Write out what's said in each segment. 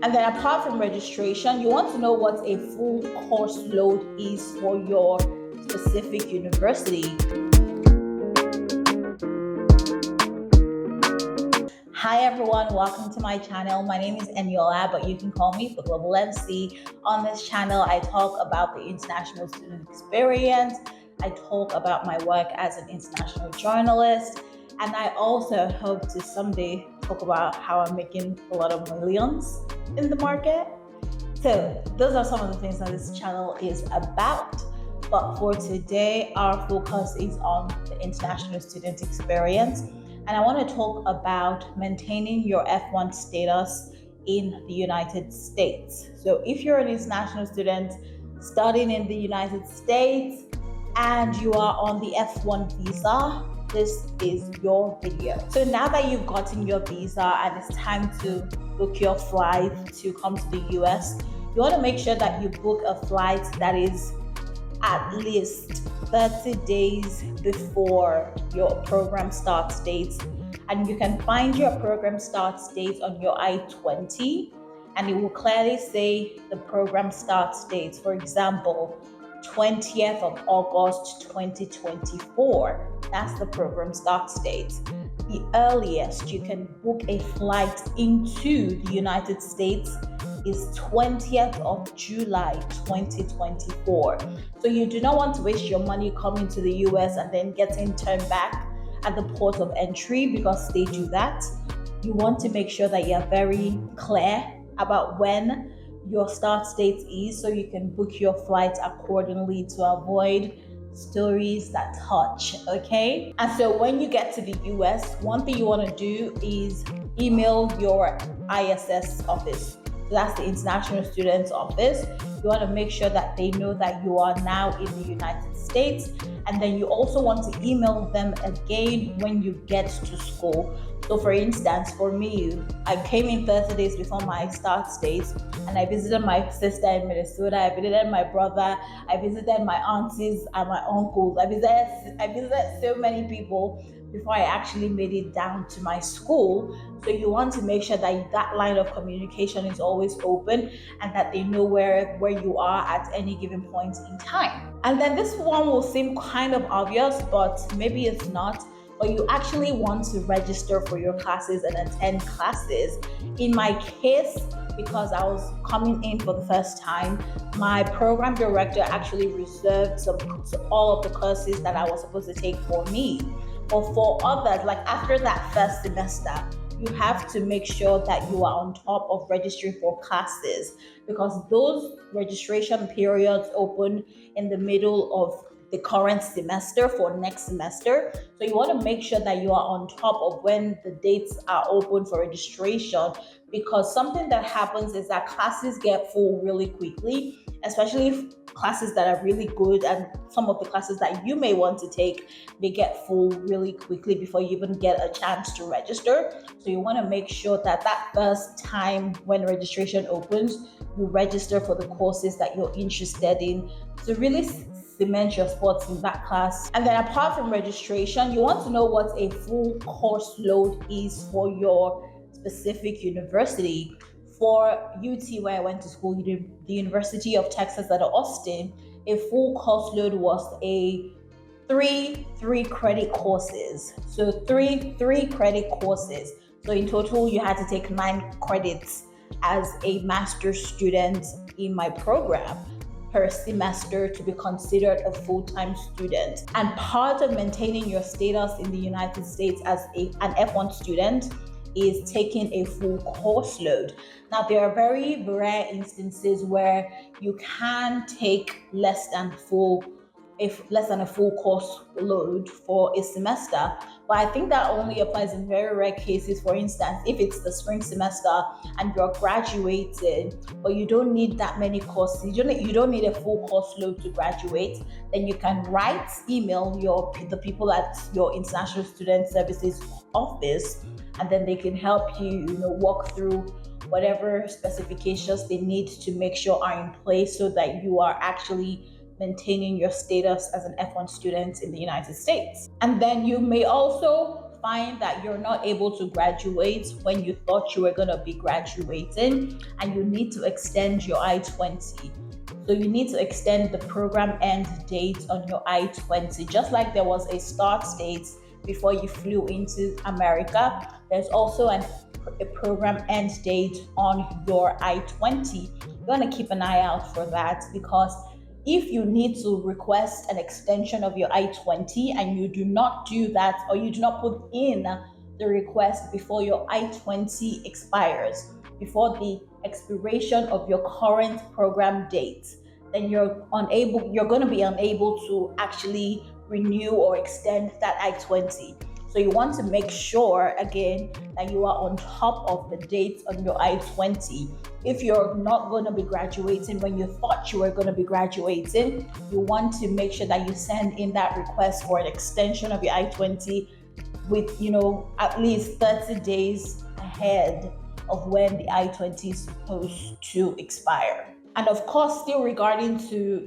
And then apart from registration, you want to know what a full course load is for your specific university. Hi everyone, welcome to my channel. My name is Eniola, but you can call me the Global MC. On this channel, I talk about the international student experience. I talk about my work as an international journalist. And I also hope to someday talk about how I'm making a lot of millions in the market. So those are some of the things that this channel is about. But for today, our focus is on the international student experience. And I want to talk about maintaining your F1 status in the United States. So if you're an international student studying in the United States and you are on the F1 visa, this is your video. So now that you've gotten your visa and it's time to book your flight to come to the US, you want to make sure that you book a flight that is at least 30 days before your program start date. And you can find your program start date on your I-20, and it will clearly say the program start date. For example, 20th of August 2024. That's the program start date. The earliest you can book a flight into the United States is 20th of July 2024. So you do not want to waste your money coming to the US and then getting turned back at the port of entry, because they do that. You want to make sure that you're very clear about when your start date is, so you can book your flight accordingly to avoid stories that touch, okay? And so when you get to the US, one thing you want to do is email your ISS office. So that's the International Students Office. You want to make sure that they know that you are now in the United States. And then you also want to email them again when you get to school. So for instance, for me, I came in 30 days before my start date, and I visited my sister in Minnesota, I visited my brother, I visited my aunties and my uncles. I visited so many people before I actually made it down to my school. So you want to make sure that that line of communication is always open and that they know where you are at any given point in time. And then this one will seem kind of obvious, but maybe it's not. But you actually want to register for your classes and attend classes. In my case, because I was coming in for the first time, my program director actually reserved all of the courses that I was supposed to take for me. But for others, like after that first semester, you have to make sure that you are on top of registering for classes, because those registration periods open in the middle of the current semester for next semester. So you want to make sure that you are on top of when the dates are open for registration, because something that happens is that classes get full really quickly, especially if classes that are really good, and some of the classes that you may want to take, they get full really quickly before you even get a chance to register. So you want to make sure that that first time when registration opens, you register for the courses that you're interested in to really cement your spots in that class. And then apart from registration, you want to know what a full course load is for your specific university. For UT, where I went to school, the University of Texas at Austin, a full course load was a three credit courses. So three credit courses. So in total, you had to take 9 credits as a master's student in my program per semester to be considered a full-time student. And part of maintaining your status in the United States as an F1 student is taking a full course load. Now, there are very rare instances where you can take less than a full course load for a semester, but I think that only applies in very rare cases. For instance, if it's the spring semester and you're graduating, but you don't need that many courses, you don't need a full course load to graduate, then you can email the people at your International Student Services office, and then they can help you, walk through whatever specifications they need to make sure are in place so that you are actually maintaining your status as an F1 student in the United States. And then you may also find that you're not able to graduate when you thought you were going to be graduating, and you need to extend your I-20. So you need to extend the program end date on your I-20. Just like there was a start date before you flew into America, there's also a program end date on your I-20. You want to keep an eye out for that, because if you need to request an extension of your I-20 and you do not do that, or you do not put in the request before your I-20 expires, before the expiration of your current program date, then you're going to be unable to actually renew or extend that I-20. So you want to make sure, again, that you are on top of the dates on your I-20. If you're not going to be graduating when you thought you were going to be graduating, you want to make sure that you send in that request for an extension of your I-20 with, at least 30 days ahead of when the I-20 is supposed to expire. And of course, still regarding to,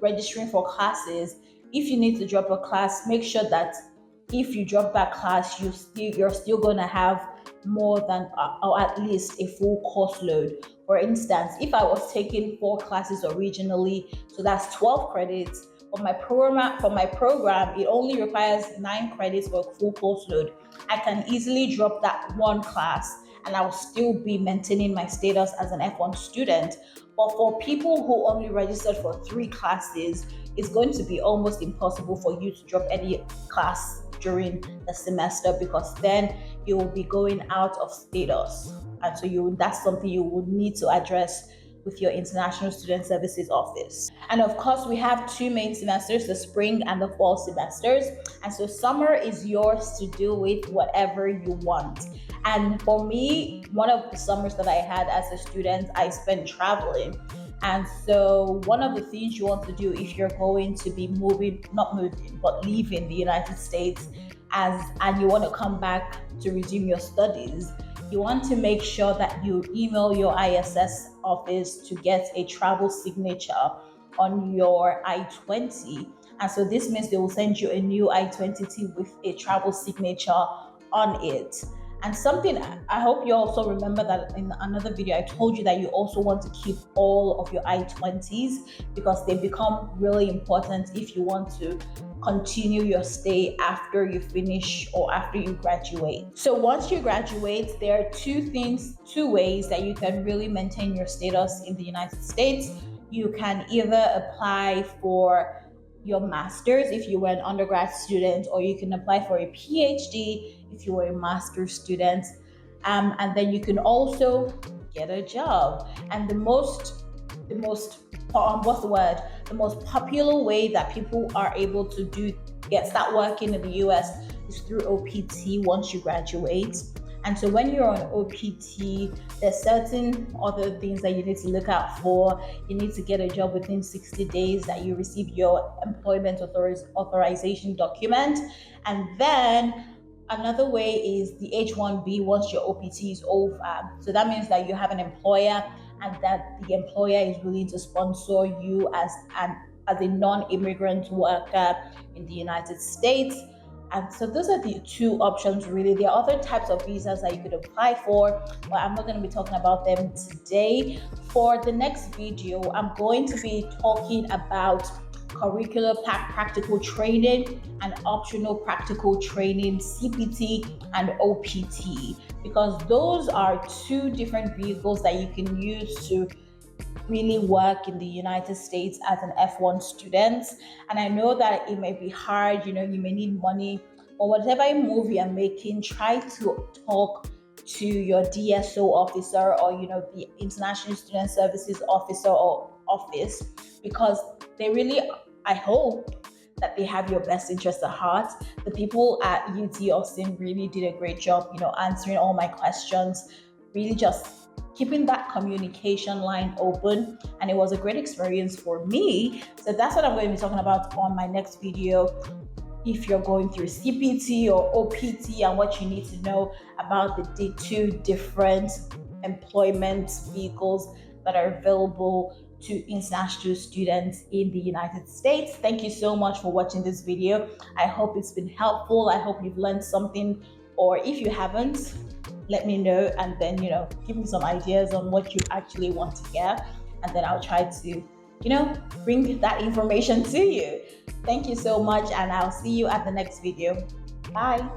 registering for classes, if you need to drop a class, make sure that if you drop that class, you're still going to have more than or at least a full course load. For instance, if I was taking 4 classes originally, so that's 12 credits. For my program, it only requires 9 credits for a full course load. I can easily drop that one class and I'll still be maintaining my status as an F1 student. But for people who only registered for 3 classes, it's going to be almost impossible for you to drop any class during the semester, because then you will be going out of status. And so that's something you would need to address with your International Student Services Office. And of course, we have 2 main semesters, the spring and the fall semesters. And so summer is yours to do with whatever you want. And for me, one of the summers that I had as a student, I spent traveling. And so one of the things you want to do if you're going to be leaving the United States and you want to come back to resume your studies, you want to make sure that you email your ISS office to get a travel signature on your I-20. And so this means they will send you a new I-20 with a travel signature on it. And something I hope you also remember, that in another video I told you that you also want to keep all of your I-20s, because they become really important if you want to continue your stay after you finish or after you graduate. So once you graduate, there are 2 ways that you can really maintain your status in the United States. You can either apply for your master's if you were an undergrad student, or you can apply for a PhD if you were a master's student, and then you can also get a job. And the most popular way that people are able to start working in the US is through OPT once you graduate. And so when you're on OPT, there's certain other things that you need to look out for. You need to get a job within 60 days that you receive your employment authorization document. And then another way is the H-1B once your OPT is over. So that means that you have an employer and that the employer is willing to sponsor you as a non-immigrant worker in the United States. And so those are the 2 options really. There are other types of visas that you could apply for, but I'm not going to be talking about them today. For the next video, I'm going to be talking about curricular practical training and optional practical training, CPT and OPT, because those are 2 different vehicles that you can use to really work in the United States as an F1 student. And I know that it may be hard, you may need money, but whatever move you're making, try to talk to your DSO officer or, the International Student Services Officer or office, because they really, I hope that they have your best interest at heart. The people at UT Austin really did a great job, answering all my questions, really just keeping that communication line open, and it was a great experience for me. So that's what I'm going to be talking about on my next video. If you're going through CPT or OPT, and what you need to know about the 2 different employment vehicles that are available to international students in the United States. Thank you so much for watching this video. I hope it's been helpful. I hope you've learned something, or if you haven't, let me know, and then give me some ideas on what you actually want to hear, and then I'll try to bring that information to you. Thank you so much, and I'll see you at the next video. Bye.